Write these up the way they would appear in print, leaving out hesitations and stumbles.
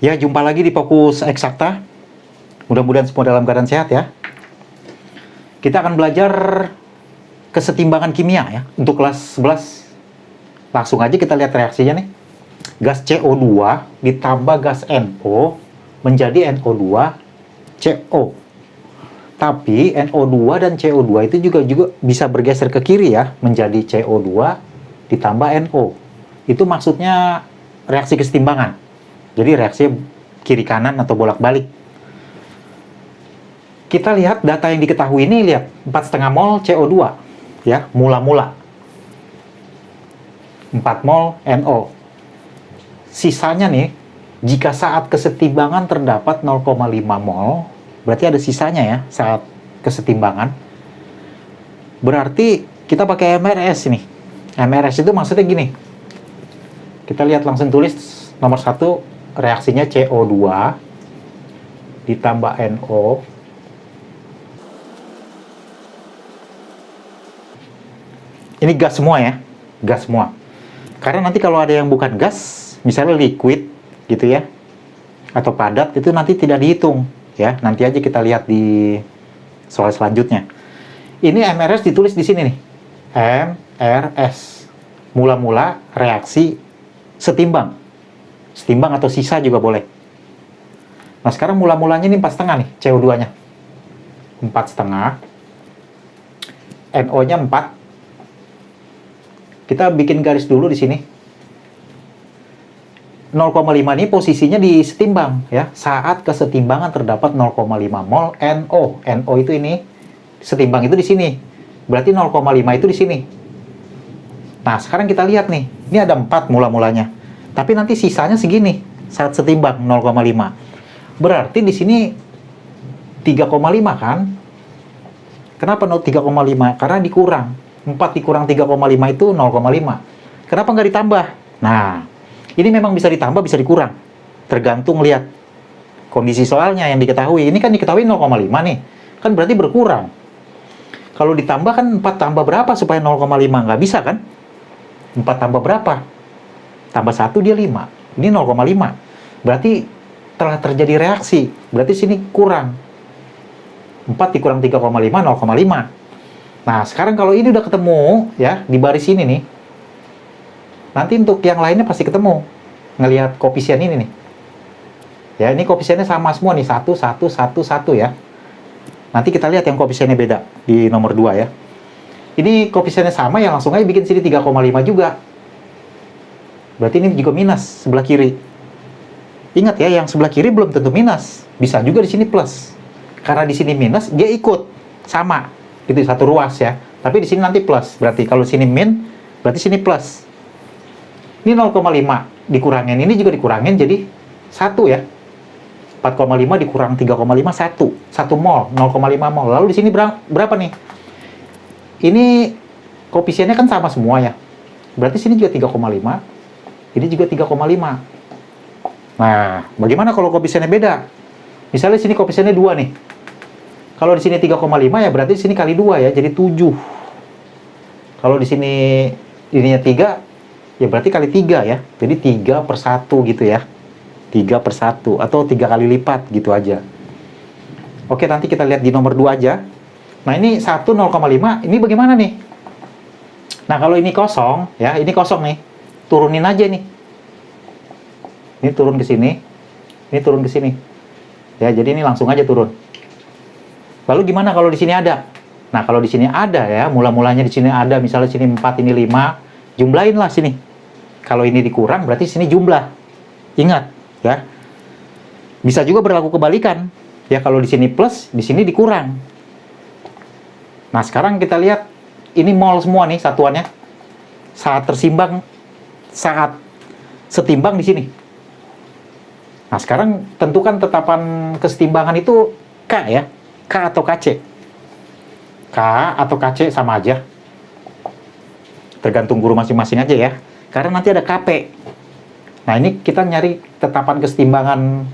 Ya, jumpa lagi di Fokus Eksakta. Mudah-mudahan semua dalam keadaan sehat ya. Kita akan belajar kesetimbangan kimia ya untuk kelas 11. Langsung aja kita lihat reaksinya nih. Gas CO2 ditambah gas NO menjadi NO2CO. Tapi NO2 dan CO2 itu juga bisa bergeser ke kiri ya, menjadi CO2 ditambah NO. Itu maksudnya reaksi kesetimbangan. Jadi reaksi kiri kanan atau bolak-balik. Kita lihat data yang diketahui ini, lihat 4,5 mol CO2 ya, mula-mula. 4 mol NO. Sisanya nih, jika saat kesetimbangan terdapat 0,5 mol, berarti ada sisanya ya saat kesetimbangan. Berarti kita pakai MRS nih. MRS itu maksudnya gini. Kita lihat langsung tulis nomor 1, reaksinya CO2 ditambah NO ini gas semua ya, gas semua. Karena nanti kalau ada yang bukan gas, misalnya liquid gitu ya, atau padat, itu nanti tidak dihitung ya. Nanti aja kita lihat di soal selanjutnya. Ini MRS ditulis di sini nih, MRS, mula-mula reaksi setimbang. Setimbang atau sisa juga boleh. Nah sekarang mula-mulanya ini 4,5 nih CO2-nya. 4,5. NO-nya 4. Kita bikin garis dulu di sini. 0,5 ini posisinya di setimbang ya. Saat kesetimbangan terdapat 0,5 mol NO. NO itu ini, setimbang itu di sini. Berarti 0,5 itu di sini. Nah sekarang kita lihat nih. Ini ada 4 mula-mulanya. Tapi nanti sisanya segini saat setimbang 0,5. Berarti di sini 3,5 kan? Kenapa 3,5? Karena dikurang. 4 dikurang 3,5 itu 0,5. Kenapa nggak ditambah? Nah, ini memang bisa ditambah, bisa dikurang. Tergantung lihat kondisi soalnya yang diketahui. Ini kan diketahui 0,5 nih. Kan berarti berkurang. Kalau ditambah kan 4 tambah berapa supaya 0,5? Nggak bisa kan? 4 tambah berapa? Tambah 1 dia 5. Ini 0,5. Berarti telah terjadi reaksi. Berarti sini kurang. 4 dikurang 3,5, 0,5. Nah, sekarang kalau ini udah ketemu, ya, di baris ini nih, nanti untuk yang lainnya pasti ketemu. Ngelihat koefisien ini nih. Ya, ini koefisiennya sama semua nih. 1, 1, 1, 1 ya. Nanti kita lihat yang koefisiennya beda di nomor 2 ya. Ini koefisiennya sama, ya langsung aja bikin sini 3,5 juga. Berarti ini juga minus sebelah kiri. Ingat ya, yang sebelah kiri belum tentu minus. Bisa juga di sini plus. Karena di sini minus, dia ikut sama. Itu satu ruas ya. Tapi di sini nanti plus. Berarti kalau sini min, berarti sini plus. Ini 0,5 dikurangin. Ini juga dikurangin jadi 1 ya. 4,5 dikurang 3,5, 1. 1 mol, 0,5 mol. Lalu di sini berapa nih? Ini koefisiennya kan sama semua ya. Berarti sini juga 3,5. Ini juga 3,5. Nah, bagaimana kalau koefisiennya beda? Misalnya sini koefisiennya 2 nih. Kalau di sini 3,5 ya berarti di sini kali 2 ya, jadi 7. Kalau di sini ininya 3, ya berarti kali 3 ya. Jadi 3/1 gitu ya. 3/1 atau 3 kali lipat gitu aja. Oke, nanti kita lihat di nomor 2 aja. Nah, ini 1 0,5, ini bagaimana nih? Nah, kalau ini kosong ya, ini kosong nih. Turunin aja nih. Ini turun ke sini. Ini turun ke sini. Ya, jadi ini langsung aja turun. Lalu gimana kalau di sini ada? Nah, kalau di sini ada ya, mula-mulanya di sini ada, misalnya sini 4, ini 5, jumlahin lah sini. Kalau ini dikurang, berarti sini jumlah. Ingat, ya. Bisa juga berlaku kebalikan. Ya, kalau di sini plus, di sini dikurang. Nah, sekarang kita lihat, ini mol semua nih satuannya. Saat saat setimbang di sini. Nah, sekarang tentukan tetapan kesetimbangan itu K ya. K atau KC. K atau KC sama aja. Tergantung guru masing-masing aja ya. Karena nanti ada KP. Nah, ini kita nyari tetapan kesetimbangan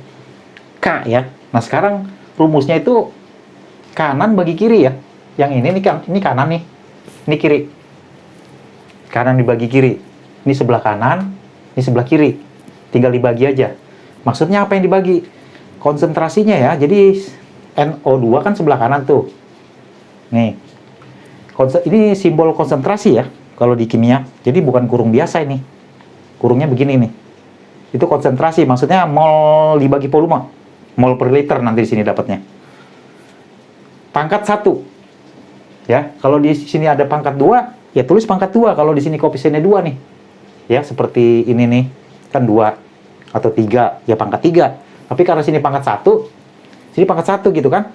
K ya. Nah, sekarang rumusnya itu kanan bagi kiri ya. Yang ini kanan nih. Ini kiri. Kanan dibagi kiri. Ini sebelah kanan, ini sebelah kiri. Tinggal dibagi aja. Maksudnya apa yang dibagi? Konsentrasinya ya. Jadi NO2 kan sebelah kanan tuh. Nih. Ini simbol konsentrasi ya kalau di kimia. Jadi bukan kurung biasa ini. Kurungnya begini nih. Itu konsentrasi, maksudnya mol dibagi volume. Mol per liter nanti di sini dapatnya. Pangkat 1. Ya, kalau di sini ada pangkat 2, ya tulis pangkat 2. Kalau di sini koefisiennya 2 nih. Ya, seperti ini nih. Kan 2 atau 3, ya pangkat 3. Tapi karena sini pangkat 1, sini pangkat 1 gitu kan.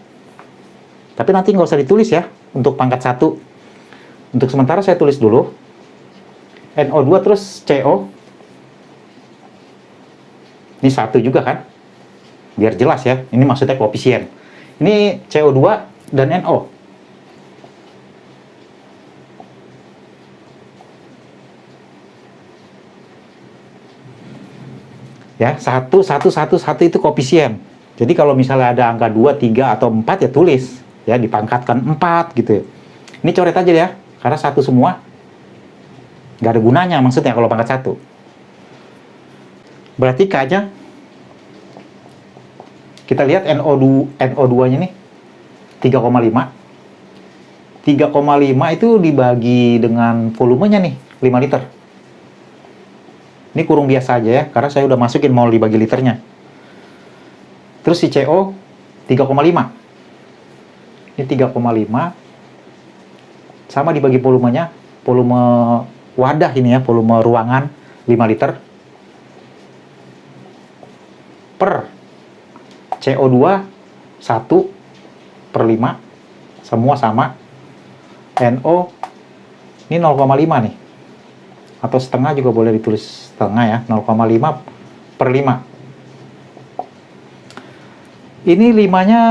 Tapi nanti nggak usah ditulis ya untuk pangkat 1. Untuk sementara saya tulis dulu. NO2 terus CO. Ini 1 juga kan. Biar jelas ya, ini maksudnya koefisien. Ini CO2 dan NO. Ya, 1, 1, 1, 1 itu koefisien. Jadi kalau misalnya ada angka 2, 3, atau 4 ya tulis. Ya, dipangkatkan 4 gitu. Ini coret aja ya, karena 1 semua. Nggak ada gunanya maksudnya kalau pangkat 1. Berarti K-nya, kita lihat NO2-nya nih, 3,5. 3,5 itu dibagi dengan volumenya nih, 5 liter. Ini kurung biasa aja ya, karena saya udah masukin mol dibagi liternya. Terus si CO 3,5. Ini 3,5 sama dibagi volumenya, volume wadah ini ya, volume ruangan 5 liter per CO2 1 per 5, semua sama. NO ini 0,5 nih, atau setengah juga boleh ditulis setengah ya, 0,5 per 5. Ini 5-nya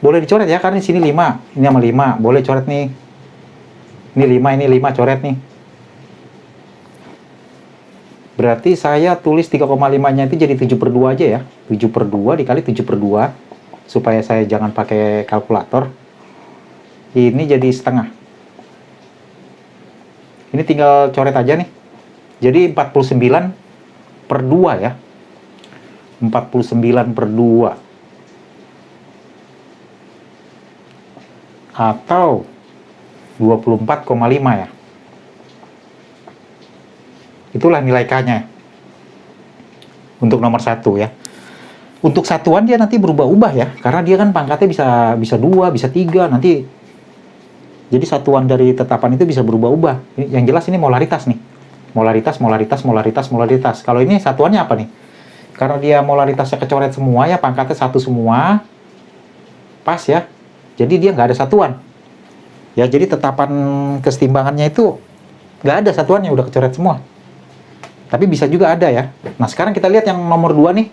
boleh dicoret ya, karena di sini 5, ini sama 5, boleh coret nih. Ini 5, ini 5, coret nih. Berarti saya tulis 3,5-nya itu jadi 7/2 aja ya. 7/2 dikali 7/2, supaya saya jangan pakai kalkulator. Ini jadi setengah. Ini tinggal coret aja nih. Jadi 49/2 ya. 49/2. Atau 24,5 ya. Itulah nilai K-nya. Untuk nomor 1 ya. Untuk satuan dia nanti berubah-ubah ya. Karena dia kan pangkatnya bisa 2, bisa 3 nanti. Jadi satuan dari tetapan itu bisa berubah-ubah. Yang jelas ini molaritas nih. Molaritas, molaritas, molaritas, molaritas. Kalau ini satuannya apa nih? Karena dia molaritasnya kecoret semua ya, pangkatnya 1 semua. Pas ya. Jadi dia nggak ada satuan. Ya, jadi tetapan kesetimbangannya itu nggak ada satuannya, udah kecoret semua. Tapi bisa juga ada ya. Nah, sekarang kita lihat yang nomor 2 nih.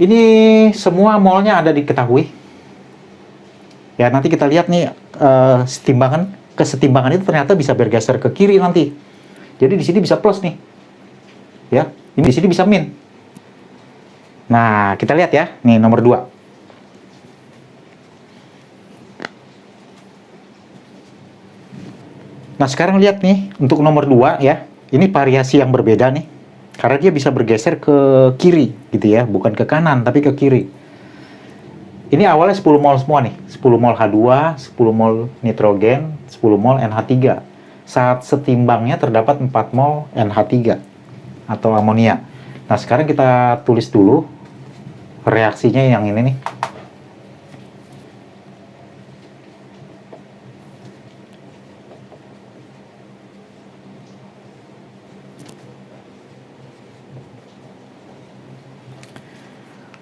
Ini semua molnya ada diketahui. Ya, nanti kita lihat nih kesetimbangan itu ternyata bisa bergeser ke kiri nanti. Jadi di sini bisa plus nih. Ya, ini di sini bisa min. Nah, kita lihat ya. Nih nomor 2. Nah, sekarang lihat nih, untuk nomor 2 ya, ini variasi yang berbeda nih. Karena dia bisa bergeser ke kiri, gitu ya. Bukan ke kanan, tapi ke kiri. Ini awalnya 10 mol semua nih. 10 mol H2, 10 mol nitrogen, 10 mol NH3. Saat setimbangnya terdapat 4 mol NH3, atau amonia. Nah, sekarang kita tulis dulu reaksinya yang ini nih.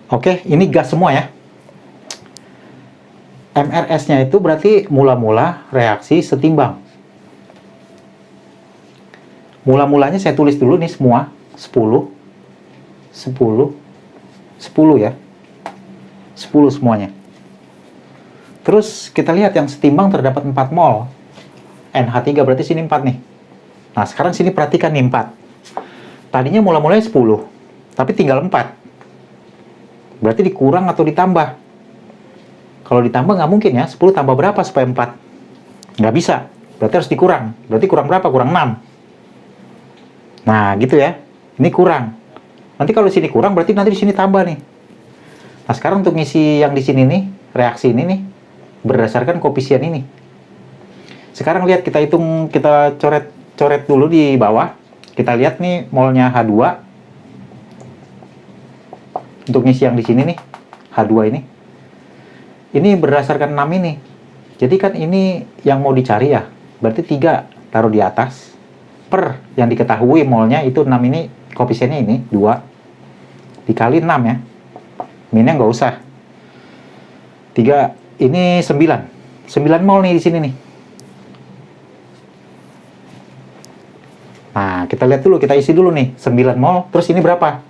Oke, ini gas semua ya. MRS-nya itu berarti mula-mula reaksi setimbang. Mula-mulanya saya tulis dulu nih semua. 10, 10, 10 ya. 10 semuanya. Terus kita lihat yang setimbang terdapat 4 mol. NH3 berarti sini 4 nih. Nah, sekarang sini perhatikan nih 4. Tadinya mula-mulanya 10, tapi tinggal 4. Berarti dikurang atau ditambah. Kalau ditambah nggak mungkin ya. 10 tambah berapa supaya 4? Nggak bisa. Berarti harus dikurang. Berarti kurang berapa? Kurang 6. Nah, gitu ya. Ini kurang. Nanti kalau di sini kurang, berarti nanti di sini tambah nih. Nah, sekarang untuk ngisi yang di sini nih, reaksi ini nih, berdasarkan koefisien ini. Sekarang lihat, kita hitung, kita coret dulu di bawah. Kita lihat nih molnya H2. Untuk ngisi yang di sini nih, H2 ini. Ini berdasarkan 6 ini. Jadi kan ini yang mau dicari ya. Berarti 3 taruh di atas. Per yang diketahui molnya itu 6 ini, koefisiennya ini 2. Dikali 6 ya. Minnya nggak usah. 3 ini 9. 9 mol nih di sini nih. Nah, kita lihat dulu, kita isi dulu nih. 9 mol, terus ini berapa?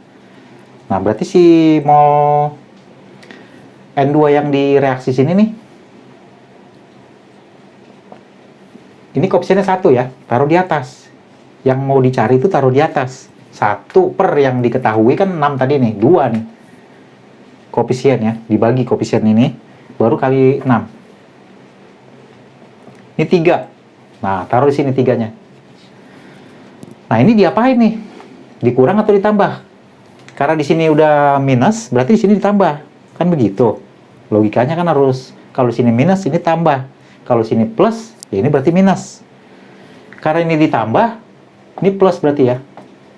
Nah, berarti si mol N2 yang di reaksi sini nih, ini koefisiennya 1 ya, taruh di atas. Yang mau dicari itu taruh di atas. 1 per yang diketahui kan 6 tadi nih, 2 nih. Koefisien ya, dibagi koefisien ini, baru kali 6. Ini 3. Nah, taruh di sini 3-nya. Nah, ini diapain nih? Dikurang atau ditambah? Karena di sini udah minus, berarti di sini ditambah. Kan begitu. Logikanya kan harus, kalau sini minus, ini tambah. Kalau sini plus, ya ini berarti minus. Karena ini ditambah, ini plus berarti ya.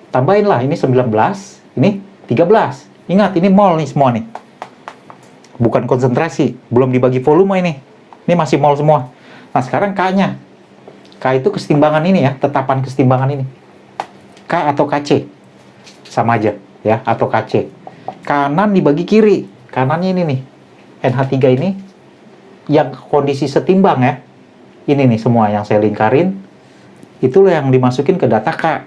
Tambahin lah, ini 19, ini 13. Ingat, ini mol nih semua nih. Bukan konsentrasi, belum dibagi volume ini. Ini masih mol semua. Nah, sekarang K-nya. K itu kesetimbangan ini ya, tetapan kesetimbangan ini. K atau KC. Sama aja ya, atau KC. Kanan dibagi kiri. Kanannya ini nih. NH3 ini yang kondisi setimbang ya. Ini nih semua yang saya lingkarin. Itulah yang dimasukin ke data K.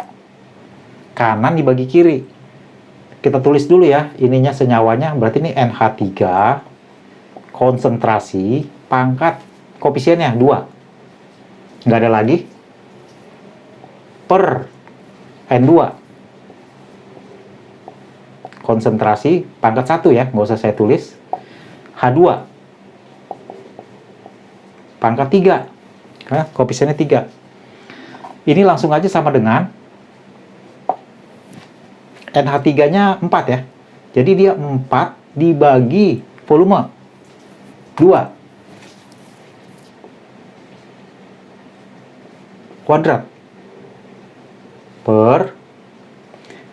Kanan dibagi kiri. Kita tulis dulu ya, ininya senyawanya. Berarti ini NH3 konsentrasi pangkat koefisiennya 2. Nggak ada lagi. Per N2. Konsentrasi pangkat 1 ya, nggak usah saya tulis. H2 pangkat 3. Nah, koefisiennya 3. Ini langsung aja sama dengan NH3-nya 4 ya. Jadi dia 4 dibagi volume 2 kuadrat per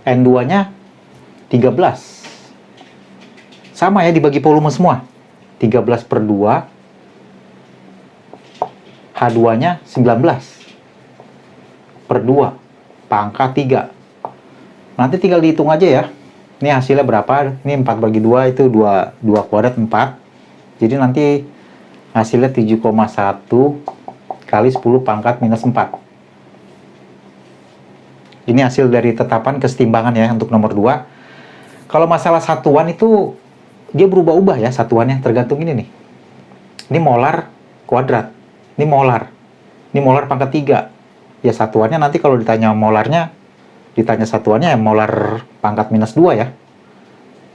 N2-nya 13. Sama ya, dibagi volume semua. 13 per 2. H2-nya 19. Per 2. Pangkat 3. Nanti tinggal dihitung aja ya. Ini hasilnya berapa? Ini 4 bagi 2 itu 2 kuadrat 4. Jadi nanti hasilnya 7,1 kali 10 pangkat minus 4. Ini hasil dari tetapan kesetimbangan ya untuk nomor 2. Kalau masalah satuan itu dia berubah-ubah ya satuannya, tergantung ini nih. Ini molar kuadrat. Ini molar. Ini molar pangkat 3. Ya satuannya nanti kalau ditanya molarnya, ditanya satuannya ya molar pangkat minus 2 ya.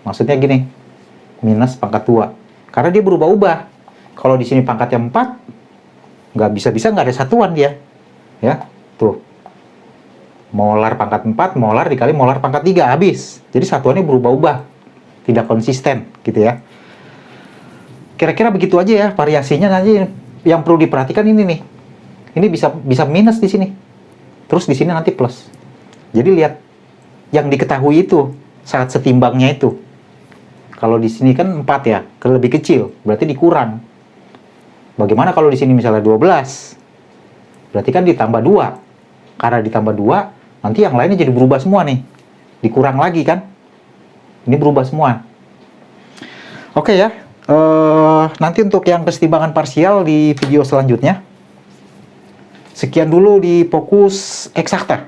Maksudnya gini, minus pangkat 2. Karena dia berubah-ubah. Kalau di sini pangkatnya 4, nggak bisa-bisa nggak ada satuan dia. Ya, tuh. Molar pangkat 4, molar dikali molar pangkat 3, habis. Jadi satuannya berubah-ubah. Tidak konsisten, gitu ya. Kira-kira begitu aja ya, variasinya nanti yang perlu diperhatikan ini nih. Ini bisa minus di sini. Terus di sini nanti plus. Jadi lihat yang diketahui itu saat setimbangnya itu. Kalau di sini kan 4 ya, lebih kecil, berarti dikurang. Bagaimana kalau di sini misalnya 12? Berarti kan ditambah 2. Karena ditambah 2, nanti yang lainnya jadi berubah semua nih. Dikurang lagi kan? Ini berubah semua. Oke ya. Nanti untuk yang kesetimbangan parsial di video selanjutnya. Sekian dulu di Fokus Eksakta.